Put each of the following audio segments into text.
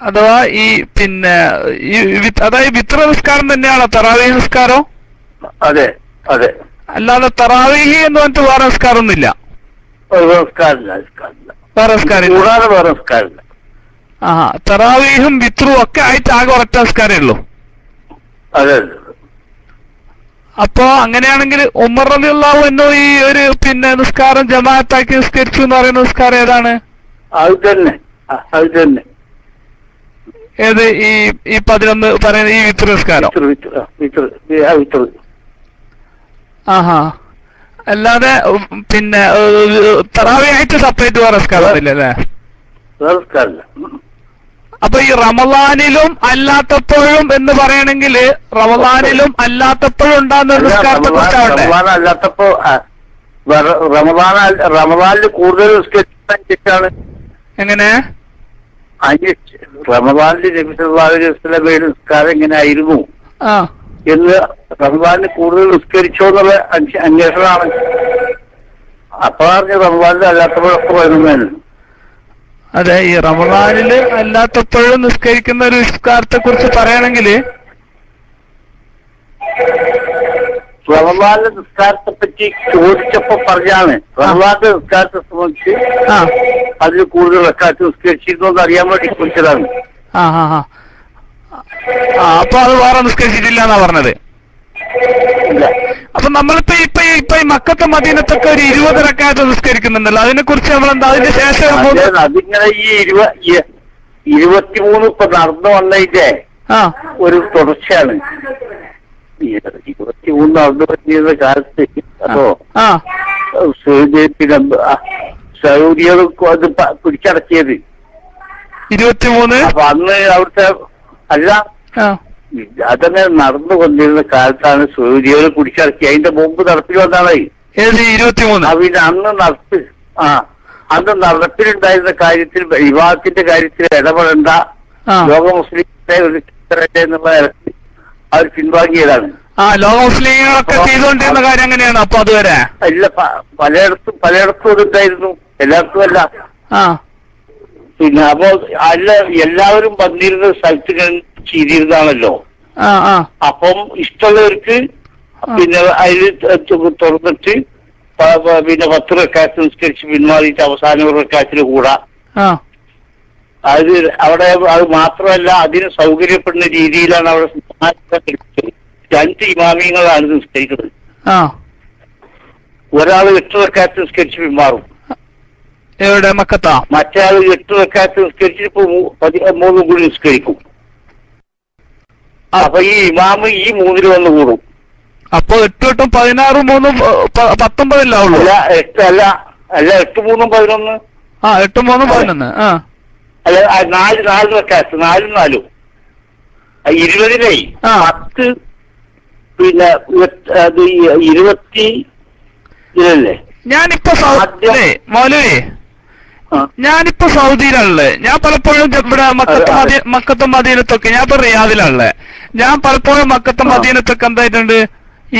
അഥവാ ഈ പിന്നെ അതായത് വിത്ര നിസ്കാരം തന്നെയാണോ തറാവീഹ് നിസ്കാരം? അതെ അതെ. അല്ലാതെ തറാവീഹ് എന്ന് പറഞ്ഞിട്ട് വേറെ നിസ്കാരം ഒന്നുമില്ല? വേറെ നിസ്കാരം കൂടാതെ വേറെ നിസ്കാരമില്ല. തറാവീഹും വിത്രും ഒക്കെ ആയിട്ട് ആകെ ഒരൊറ്റ നിസ്കാരമേ ഉള്ളൂ. അതെ. അപ്പോ അങ്ങനെയാണെങ്കിൽ ഉമർ റളിയല്ലാഹു അൻഹു ഈ ഒരു പിന്നെ നിസ്കാരം ജമാഅത്താക്കി നിസ്കരിച്ചു എന്ന് പറയുന്ന നിസ്കാരം ഏതാണ്? അത് തന്നെ. ഏത്? ഈ 11 പറയുന്ന ഈ വിത്ർ നിസ്കാരം. അല്ലാതെ പിന്നെ തറാവീഹ് ആയിട്ട് സെപ്പറേറ്റ് വേറെ നിസ്കാരം ഇല്ല അല്ലേ? അപ്പൊ ഈ റമളാനിലും അല്ലാത്തപ്പോഴും എന്ന് പറയണെങ്കിൽ റമളാനിലും അല്ലാത്തപ്പോഴും ഉണ്ടാകുന്ന നിസ്കാരത്തെ കുറിച്ചാവട്ടെ. റമളാനിൽ കൂടുതൽ നിസ്കരിച്ചാണ്. എങ്ങനെ? റമളാനിൽ നബി സല്ലല്ലാഹു അലൈഹി വസല്ലമയുടെ നിസ്കാരം എങ്ങനെ ആയിരുന്നു എന്ന് റമളാനിൽ കൂടുതൽ നിസ്കരിച്ചോ എന്നുള്ള അന്വേഷണമാണ്. അപ്പൊ പറഞ്ഞ റമളാനിൽ അല്ലാത്തപ്പോഴൊക്കെ വരുന്നതാണ്. അതെ, ഈ റമളാനില് അല്ലാത്തപ്പോഴും നിസ്കരിക്കുന്ന ഒരു നിസ്കാരത്തെ കുറിച്ച് പറയുകയാണെങ്കിൽ റമളാനിലെ നിസ്കാരത്തെ പറ്റി ചോദിച്ചപ്പോ പറഞ്ഞാണ് റമളാനിലെ നിസ്കാരത്തെ സംബന്ധിച്ച് അതിൽ കൂടുതൽ റക്അത്ത് നിസ്കരിച്ചിരുന്നു എന്ന് അറിയാൻ വേണ്ടി ചോദിച്ചതാണ്. അപ്പൊ അത് വേറെ നിസ്കരിച്ചിട്ടില്ല എന്നാ പറഞ്ഞത്. അപ്പൊ നമ്മളിപ്പോ ഇപ്പൊ ഈ മക്കത്തെ മദീനത്തൊക്കെ ഒരു 20 റക്അത്ത് നിസ്കരിക്കുന്നുണ്ടല്ലോ, അതിനെ കുറിച്ച് നമ്മളെന്താ അതിന്റെ ശേഷം? അതിങ്ങനെ ഈ 23 ഇപ്പൊ നടന്നു വന്നതിന്റെ ഒരു തുടർച്ചയാണ്. 23 നടന്നു വരുന്ന കാലത്ത് അപ്പോ പിന്നെ സൗദികൾക്ക് അത് പിടിച്ചടക്കിയത് 23. അപ്പൊ അന്ന് അവിടുത്തെ അല്ല അതങ്ങനെ നടന്നു കൊണ്ടിരുന്ന കാലത്താണ് സൗദികൾ പിടിച്ചടക്കി. അതിന്റെ മുമ്പ് നടപ്പിൽ വന്നാണ് 23. പിന്നെ അന്ന് നടപ്പിലുണ്ടായിരുന്ന കാര്യത്തിൽ വിവാഹത്തിന്റെ കാര്യത്തിൽ ഇടപെടേണ്ട ലോക മുസ്ലിം എന്നുള്ള അവർ പിൻവാങ്ങിയതാണ്. ലോക മുസ്ലിങ്ങളൊക്കെ ചെയ്തുകൊണ്ടിരുന്ന കാര്യം അങ്ങനെയാണ്. അപ്പൊ അതുവരെ ഇല്ല, പലയിടത്തും അതുണ്ടായിരുന്നു, എല്ലായിടത്തും അല്ല. പിന്നെ അപ്പൊ എല്ലാവരും വന്നിരുന്ന സ്ഥലത്ത് ചെയ്തിരുന്നാണല്ലോ. അപ്പം ഇഷ്ടമുള്ളവർക്ക് പിന്നെ അതിൽ തുറന്നിട്ട് പിന്നെ 10 റക്അത്ത് നിസ്കരിച്ച് പിന്മാറിയിട്ട് അവസാന റക്അത്തിൽ കൂടാ. അത് അവിടെ അത് മാത്രമല്ല, അതിന് സൗകര്യപ്പെടുന്ന രീതിയിലാണ് അവിടെ 2 ഇമാമിയങ്ങളാണ് നിസ്കരിക്കുന്നത്. ഒരാൾ 8 റക്അത്ത് നിസ്കരിച്ച് പിന്മാറും. എവിടെ? മക്കത്താ? മറ്റേ ആൾ 8 റക്അത്ത് നിസ്കരിച്ചിട്ട് 13 കൂടി നിസ്കരിക്കും. അപ്പൊ ഈ ഇമാമ് ഈ 3 വന്ന് കൂടും. അപ്പൊ 8 8 16 3 19 അല്ല 8 അല്ല 8 3 11. 8 3 11. അല്ല 4 റക്അത്ത് 4 4 20 10 പിന്നെ 20 ഇതിലല്ലേ. ഞാനിപ്പോ മൗലവി ഞാനിപ്പോ സൗദിയിലാണുള്ളത്. ഞാൻ പലപ്പോഴും ഇവിടെ മക്കത്തെ മദീനത്തൊക്കെ, ഞാൻ ഇപ്പൊ റിയാദിലാണുള്ളത്. ഞാൻ പലപ്പോഴും മക്കത്തെ മദീനത്തൊക്കെ എന്തായിട്ടുണ്ട്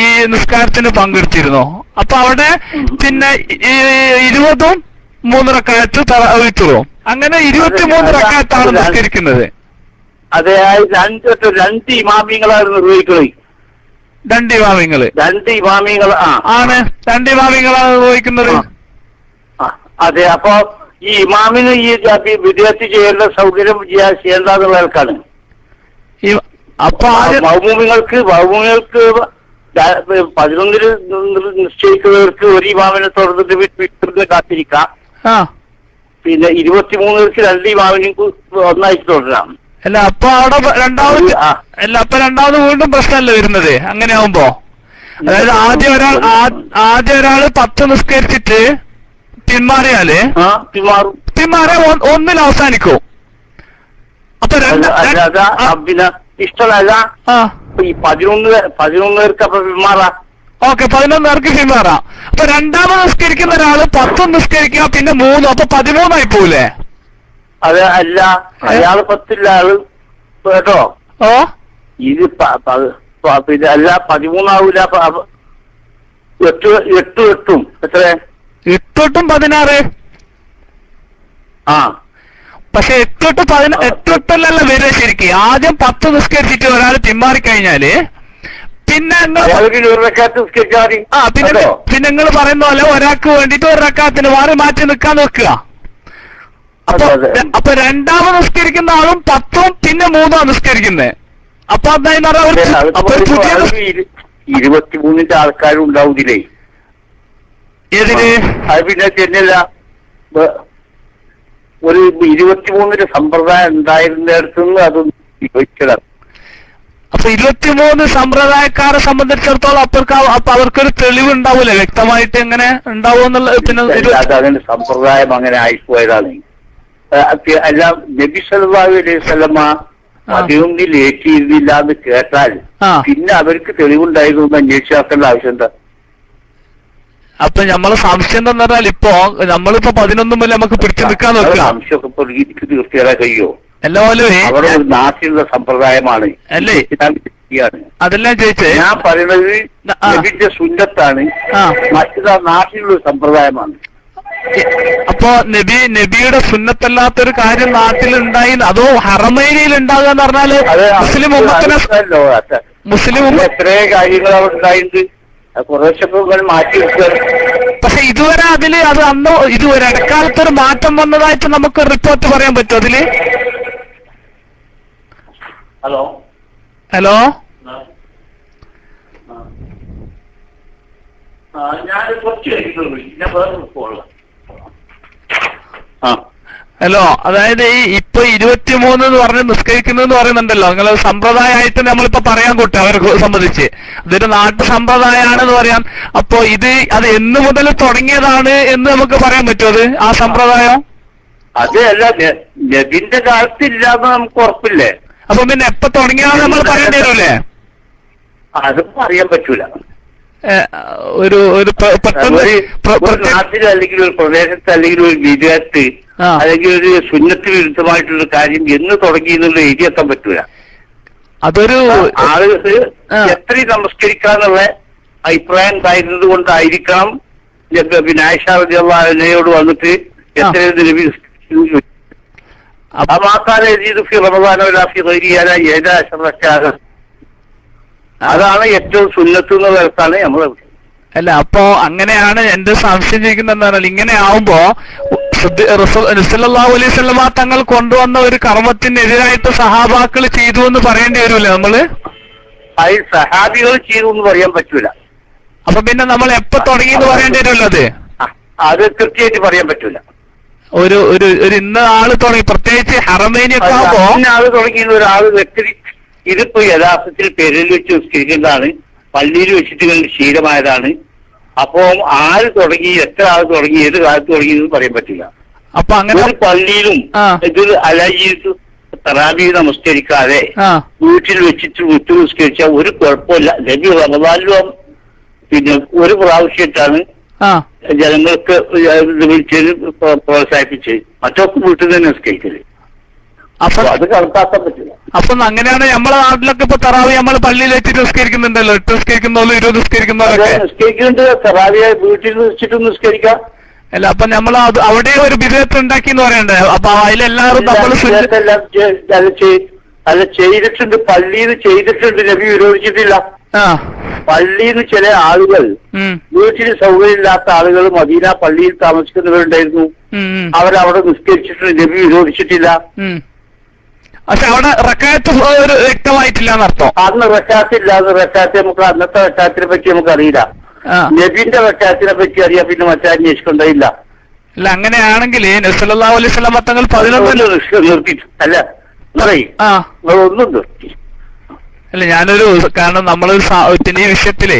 ഈ നിസ്കാരത്തിന് പങ്കെടുത്തിരുന്നു. അപ്പൊ അവിടെ പിന്നെ 23 റക്അത്ത് തറാവീഹ്, അങ്ങനെ 23 റക്അത്താണ് നിസ്കരിക്കുന്നത്. അതെ, 2 ഇമാമിയങ്ങളാണ് നിർവഹിക്കുന്നത്. 2 ഇമാമിയങ്ങൾ ആണ് 2 ഇമാമിയങ്ങളാണ് നിർവഹിക്കുന്നത്. അതെ, അപ്പൊ ഈ ഇമാമിന് ഈ വിദ്യാർത്ഥി ചെയ്യേണ്ട സൗകര്യം ചെയ്യേണ്ടെന്നുള്ള ആൾക്കാണ്. അപ്പൊ ഭൗമികൾക്ക് 11 നിശ്ചയിക്കുന്നവർക്ക് ഒരു ഇമാമിനെ തുടർന്നിട്ട് കാത്തിരിക്കാം. പിന്നെ 23 2 ഇമാമിനും ഒന്നായിട്ട് തുടരാം. അല്ല, അപ്പൊ അവിടെ രണ്ടാമത് വീണ്ടും പ്രശ്നമല്ലേ വരുന്നത് അങ്ങനെ ആവുമ്പോ? അതായത് ആദ്യം ഒരാള് 10 നിസ്കരിച്ചിട്ട് പിന്മാറിയാല് പിന്മാറിയ 1-ൽ അവസാനിക്കും. അപ്പൊ പിന്നെ ഇഷ്ടമല്ല ഈ 11 പേർക്ക് അപ്പൊ പിന്മാറാം. ഓക്കെ, 11 പേർക്ക് പിന്മാറാം. അപ്പൊ രണ്ടാമത് നിസ്കരിക്കുന്ന ഒരാള് 10 നിസ്കരിക്കുക, പിന്നെ 3, അപ്പൊ 13 ആയി പോവില്ലേ? അത് അല്ല, അയാള് 10 ആള് കേട്ടോ. ഇത് പിന്നെ അല്ല 13 ആവൂല. 8 8 എത്ര? 8 8 16. പക്ഷെ 8-8 വരെ ശരിക്കും. ആദ്യം 10 നിസ്കരിച്ചിട്ട് ഒരാൾ പിന്മാറിക്കഴിഞ്ഞാല് പിന്നെ പിന്നെ നിങ്ങൾ പറയുന്ന പോലെ ഒരാൾക്ക് വേണ്ടിട്ട് ഒരു റക്കാത്തിന് മാറ്റി നിൽക്കാൻ നോക്കുക. അപ്പൊ രണ്ടാമത് നിസ്കരിക്കുന്ന ആളും 10 പിന്നെ 3 നിസ്കരിക്കുന്നത്. അപ്പൊ എന്തായി 23 ആൾക്കാരും ഉണ്ടാവുന്നില്ലേ? ഏതിന്? അത് പിന്നെ ചെന്നില്ല. ഒരു 23 സമ്പ്രദായം ഉണ്ടായിരുന്നിടത്തുനിന്ന് അതൊന്നും ചോദിച്ചതാണ്. അപ്പൊ 23 സമ്പ്രദായക്കാരെ സംബന്ധിച്ചിടത്തോളം അവർക്കൊരു തെളിവ് ഉണ്ടാവൂലേ വ്യക്തമായിട്ട് എങ്ങനെ ഉണ്ടാവുമെന്നുള്ള? പിന്നെ അതങ്ങനെ സമ്പ്രദായം അങ്ങനെ ആയിപ്പോയതാണ്. അല്ല, നബി സല്ലല്ലാഹു അലൈഹി വസല്ലമ അതൊന്നും ലേറ്റിയിരുന്നില്ല എന്ന് കേട്ടാൽ പിന്നെ അവർക്ക് തെളിവുണ്ടായിരുന്നു എന്ന് അന്വേഷിച്ചാക്കേണ്ട ആവശ്യം എന്താ? അപ്പൊ നമ്മളെ സംശയം എന്താ പറഞ്ഞാൽ നമ്മളിപ്പോ 11 മുതൽ നമുക്ക് പിടിച്ചു നിൽക്കാൻ നോക്കുക. സംശയമൊക്കെ തീർച്ചയായും കഴിയോ? അവിടെ നാട്ടിലുള്ള സമ്പ്രദായമാണ് അല്ലേ? അതെല്ലാം ചോദിച്ചേ. ഞാൻ പറയുന്നത് നബിന്റെ സുന്നത്താണ്, മറ്റു നാട്ടിലുള്ള സമ്പ്രദായമാണ്. അപ്പോ നബിയുടെ സുന്നത്തല്ലാത്തൊരു കാര്യം നാട്ടിൽ ഉണ്ടായി, അതോ ഹറമൈനിയിൽ ഉണ്ടാകുക എന്ന് പറഞ്ഞാല് മുസ്ലിം എത്രയോ കാര്യങ്ങൾ അവിടെ ഉണ്ടായിട്ട് കുറേശ്ശൊക്കെ മാറ്റി വെക്കുക. പക്ഷെ ഇതുവരെ അത് അന്ന് ഇതുവരെ ഇടക്കാലത്തൊരു മാറ്റം വന്നതായിട്ട് നമുക്ക് റിപ്പോർട്ട് പറയാൻ പറ്റും അതില്? ഹലോ ഹലോ, അതായത് ഇപ്പൊ 23 എന്ന് പറഞ്ഞ് നിസ്കരിക്കുന്നു പറയുന്നുണ്ടല്ലോ, നിങ്ങൾ സമ്പ്രദായമായിട്ട് നമ്മളിപ്പോ പറയാൻ കൂട്ടെ അവരെ സംബന്ധിച്ച് ഇതൊരു നാട്ടു സമ്പ്രദായമാണെന്ന് പറയാം. അപ്പൊ അത് എന്ന് മുതൽ തുടങ്ങിയതാണ് എന്ന് നമുക്ക് പറയാൻ പറ്റുമോ? അത് ആ സമ്പ്രദായം അതല്ല നബിന്റെ കാലത്തില്ലാന്ന് നമുക്ക് ഉറപ്പില്ലേ? അപ്പൊ പിന്നെ എപ്പോ തുടങ്ങിയാന്ന് നമ്മൾ പറയേണ്ടി വരൂലേ? അതും അറിയാൻ പറ്റൂല. ഒരു നാട്ടിൽ അല്ലെങ്കിൽ ഒരു പ്രദേശത്ത് അല്ലെങ്കിൽ ഒരു വിദേശത്ത് അല്ലെങ്കിൽ ഒരു സുന്നത്തിന് വിരുദ്ധമായിട്ടുള്ള കാര്യം എന്ന് തുടങ്ങി എന്നുള്ള എഴുതിയെത്താൻ പറ്റൂല. അതൊരു ആളുകൾക്ക് എത്രയും നമസ്കരിക്കാന്നുള്ള അഭിപ്രായം ഉണ്ടായിരുന്നത് കൊണ്ടായിരിക്കണം പിന്നെ ആയിഷ റളിയല്ലാഹു അൻഹയോട് വന്നിട്ട് എത്രയും അതാണ് ഏറ്റവും സുന്നത്ത് എന്ന തരത്താണ് നമ്മൾ. അല്ല, അപ്പോ അങ്ങനെയാണ് എന്റെ സംശയം ചോദിക്കുന്നത്. എന്താണ് ഇങ്ങനെ ആവുമ്പോ സല്ലല്ലാഹു അലൈഹി വസല്ലമ തങ്ങൾ കൊണ്ടുവന്ന ഒരു കർമ്മത്തിനെതിരായിട്ട് സഹാബാക്കൾ ചെയ്തു എന്ന് പറയേണ്ടി വരൂലേ നമ്മള്? അതിൽ സഹാബികൾ ചെയ്തു എന്ന് പറയാൻ പറ്റൂല. അപ്പൊ പിന്നെ നമ്മൾ എപ്പോ തുടങ്ങി എന്ന് പറയേണ്ടി വരുമല്ലോ? അത് കൃത്യമായിട്ട് പറയാൻ പറ്റൂല. ഒരു ഇന്ന ആള് തുടങ്ങി, പ്രത്യേകിച്ച് ഹറമൈനിയൊക്കെ ആവുമ്പോ ആള് തുടങ്ങിയ ഒരാള് വ്യക്തി ഇതിപ്പോ യഥാർത്ഥത്തിൽ പെരയിൽ വെച്ച് നിസ്കരിക്കേണ്ടതാണ്, പള്ളിയിൽ വെച്ചിട്ട് ശീലമായതാണ്. അപ്പോ ആര് തുടങ്ങി, എത്ര ആൾ തുടങ്ങി, ഏത് കാലത്ത് തുടങ്ങി എന്ന് പറയാൻ പറ്റില്ല. അപ്പൊ അങ്ങനെ ഒരു പള്ളിയിലും ഇതൊരു അലജീസ് തറാബി നമസ്കരിക്കാതെ വീട്ടിൽ വെച്ചിട്ട് വിട്ടു നിസ്കരിച്ചാൽ ഒരു കുഴപ്പമില്ല. നബി റമദാനിലും പിന്നെ ഒരു പ്രാവശ്യമായിട്ടാണ് ജനങ്ങൾക്ക് പ്രോത്സാഹിപ്പിച്ച് മറ്റൊക്കെ വീട്ടിൽ തന്നെ നിസ്കരിക്കല്. അപ്പൊ അത് കണക്കാക്കാൻ പറ്റില്ല. അപ്പൊ അങ്ങനെയാണ് നമ്മളെ നാട്ടിലൊക്കെ ഇപ്പൊ തറാവി നമ്മൾ പള്ളിയിൽ വെച്ചിട്ട് നിസ്കരിക്കുന്നുണ്ടല്ലോ, 8 നിസ്കരിക്കുന്നോലും 20 നിസ്കരിക്കുന്നവരൊക്കെ നിസ്കരിക്കുന്നുണ്ട്. തറാവിയെ വീട്ടിൽ വെച്ചിട്ട് നിസ്കരിക്കാം. അല്ല, അപ്പൊ നമ്മൾ അവിടെ ഒരു ബിദഅത്ത് ഉണ്ടാക്കി എന്ന് പറയണ്ടേ? അപ്പൊ അതിലെല്ലാവരും നമ്മൾ അല്ല ചെയ്തിട്ടുണ്ട്, പള്ളിയിൽ ചെയ്തിട്ടുണ്ട്, നബി വിരോധിച്ചിട്ടില്ല. പള്ളിയിൽ നിന്ന് ചില ആളുകൾ വീട്ടിൽ സൗകര്യമില്ലാത്ത ആളുകൾ മദീന പള്ളിയിൽ താമസിക്കുന്നവരുണ്ടായിരുന്നു, അവരവിടെ നിസ്കരിച്ചിട്ടുണ്ട്, നബി വിരോധിച്ചിട്ടില്ല. പക്ഷെ അവിടെ റക്കാത്ത് ഒരു വ്യക്തമായിട്ടില്ല എന്നർത്ഥം. അന്ന് റക്കാത്തില്ല. റക്കാത്ത് നമുക്ക് അന്നത്തെ റക്കാത്തിനെ പറ്റി നമുക്കറിയില്ല. നബിന്റെ റക്കാത്തിനെ പറ്റി അറിയാം, പിന്നെ മറ്റേ അന്വേഷിക്കൊണ്ടേയില്ല. അല്ല, അങ്ങനെയാണെങ്കിൽ നബി സല്ലല്ലാഹു അലൈഹി വസല്ലം തങ്ങൾ 11 നിർത്തി അല്ല ഒന്നും നിർത്തി. അല്ല, ഞാനൊരു കാരണം നമ്മളൊരു പിന്നെ ഈ വിഷയത്തിലേ